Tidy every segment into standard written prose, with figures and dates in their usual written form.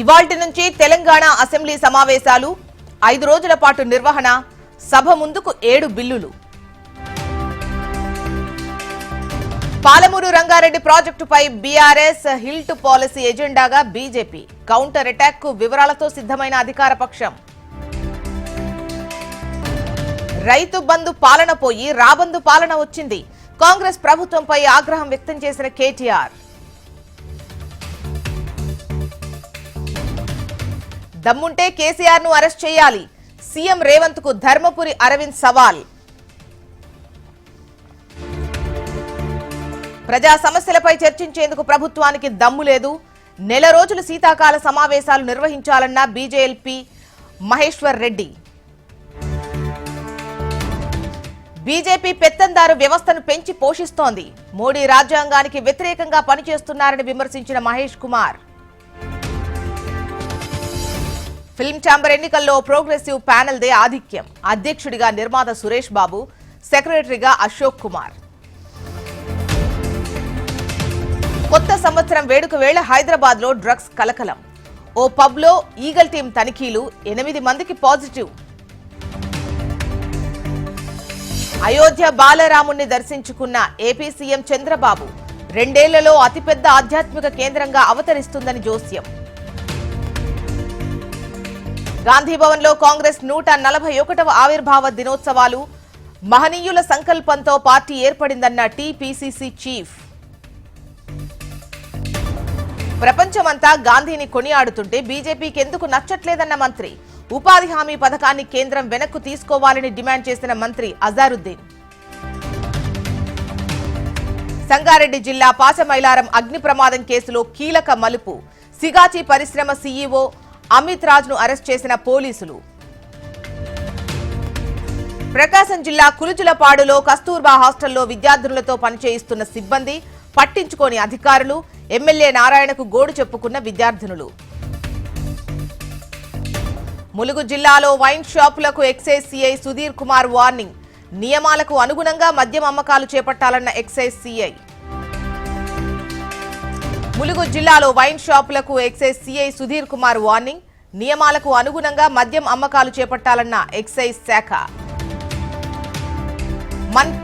ఇవాల్టి నుంచి తెలంగాణ అసెంబ్లీ సమావేశాలు 5 రోజుల పాటు నిర్వహణ సభ ముందుకు 7 బిల్లులు పాలమూరు రంగారెడ్డి ప్రాజెక్టుపై బీఆర్ఎస్ హిల్ట్ పాలసీ ఎజెండాగా బీజేపీ కౌంటర్ అటాక్ కు వివరాలతో సిద్ధమైన అధికార పక్షం రైతు బంధు పాలన పోయి రాబందు పాలన వచ్చింది కాంగ్రెస్ ప్రభుత్వంపై ఆగ్రహం వ్యక్తం చేసిన కేటీఆర్ దమ్ముంటే కేసీఆర్ ను అరెస్ట్ చేయాలి సీఎం రేవంత్ కు ధర్మపురి అరవింద్ సవాల్ ప్రజా సమస్యలపై చర్చించేందుకు ప్రభుత్వానికి దమ్ము లేదు నెల రోజులు శీతాకాల సమావేశాలు నిర్వహించాలన్న బీజేఎల్పీ మహేశ్వర్ రెడ్డి బీజేపీ పెత్తందారు వ్యవస్థను పెంచి పోషిస్తోంది మోడీ రాజ్యాంగానికి వ్యతిరేకంగా పనిచేస్తున్నారని విమర్శించిన మహేష్ కుమార్ ఫిల్మ్ ఛాంబర్ ఎన్నికల్లో ప్రోగ్రెసివ్ ప్యానెల్ దే ఆధిక్యం అధ్యక్షుడిగా నిర్మాత సురేష్ బాబు సెక్రటరీగా అశోక్ కుమార్ కొత్త సంవత్సరం వేడుక వేళ హైదరాబాద్ లో డ్రగ్స్ కలకలం ఓ పబ్ లో ఈగల్ టీం తనిఖీలు 8 మందికి పాజిటివ్ అయోధ్య బాలరాముణ్ణి దర్శించుకున్న ఏపీ సీఎం చంద్రబాబు 2 ఏళ్లలో అతిపెద్ద ఆధ్యాత్మిక కేంద్రంగా అవతరిస్తుందని జోస్యం గాంధీభవన్ లో కాంగ్రెస్ 141వ ఆవిర్భావ దినోత్సవాలు మహనీయుల సంకల్పంతో పార్టీ ఏర్పడిందన్న టీపీసీసీ చీఫ్ ప్రపంచమంతా గాంధీని కొనియాడుతుంటే బీజేపీకి ఎందుకు నచ్చట్లేదన్న మంత్రి ఉపాధి హామీ పథకాన్ని కేంద్రం వెనక్కు తీసుకోవాలని డిమాండ్ చేసిన మంత్రి అజారుద్దీన్ సంగారెడ్డి జిల్లా పాచమైలారం అగ్ని ప్రమాదం కేసులో కీలక మలుపు సిగాచి పరిశ్రమ సీఈఓ అమిత్ రాజ్ ను అరెస్ట్ చేసిన పోలీసులు ప్రకాశం జిల్లా కులుజులపాడులో కస్తూర్బా హాస్టల్లో విద్యార్థులతో పనిచేయిస్తున్న సిబ్బంది పట్టించుకోని అధికారులు ఎమ్మెల్యే నారాయణకు గోడు చెప్పుకున్న విద్యార్థినులు ములుగు జిల్లాలో వైన్ షాపులకు excise CI Sudheer Kumar warning నియమాలకు అనుగుణంగా మద్యం అమ్మకాలు చేపట్టాలన్న ఎక్సైజ్ సీఐ ములుగు జిల్లాలో వైన్ షాపులకు excise CI Sudheer Kumar warning నియమాలకు అనుగుణంగా మద్యం అమ్మకాలు చేపట్టాలన్న ఎక్సైజ్ శాఖ మన్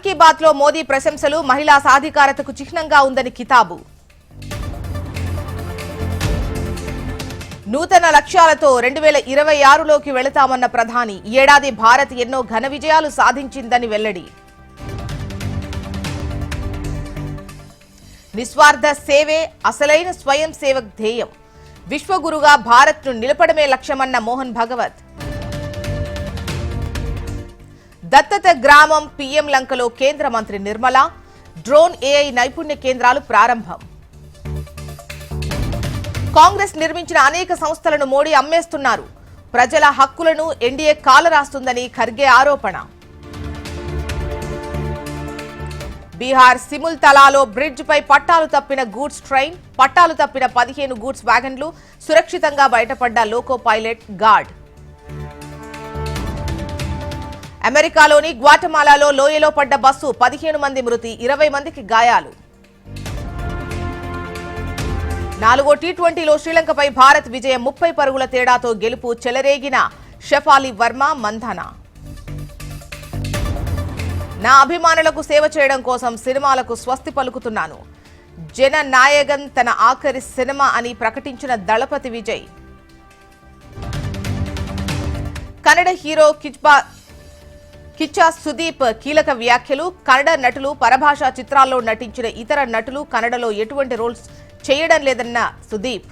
కీ బాత్ లో మోదీ ప్రశంసలు మహిళా సాధికారతకు చిహ్నంగా ఉందని కితాబు నూతన లక్ష్యాలతో 2026లోకి వెళతామన్న ప్రధాని ఈ ఏడాది భారత్ ఎన్నో ఘన విజయాలు సాధించిందని వెల్లడి నిస్వార్థ సేవే అసలైన స్వయం సేవక్ ధ్యేయం విశ్వగురుగా భారత్ ను నిలపడమే లక్ష్యమన్న మోహన్ భగవత్ దత్తత గ్రామం పీఎం లంకలో కేంద్ర మంత్రి నిర్మల డ్రోన్ ఏఐ నైపుణ్య కేంద్రాలు ప్రారంభం కాంగ్రెస్ నిర్మించిన అనేక సంస్థలను మోడీ అమ్మేస్తున్నారు ప్రజల హక్కులను ఎన్డీఏ కాలరాస్తుందని ఖర్గే ఆరోపణ బీహార్ సిముల్తలాలో బ్రిడ్జ్ పై పట్టాలు తప్పిన గూడ్స్ ట్రైన్ పట్టాలు తప్పిన 15 గూడ్స్ వ్యాగన్లు సురక్షితంగా బయటపడ్డ లోకో పైలట్ గార్డ్ అమెరికాలోని గ్వాటమాలాలో లోయలో పడ్డ బస్సు 15 మంది మృతి 20 మందికి గాయాలు 4వ టీ20లో శ్రీలంకపై భారత్ విజయం 30 పరుగుల తేడాతో గెలుపు చెలరేగిన షఫాలి వర్మ మంధన నా అభిమానులకు సేవ చేయడం కోసం సినిమాలకు స్వస్తి పలుకుతున్నాను జననాయగన్ తన ఆఖరి సినిమా అని ప్రకటించిన దళపతి విజయ్ కన్నడ హీరో కిచ్చా సుదీప్ కీలక వ్యాఖ్యలు కన్నడ నటులు పరభాషా చిత్రాల్లో నటించిన ఇతర నటులు కన్నడలో ఎటువంటి రోల్స్ చేయడం లేదన్న సుదీప్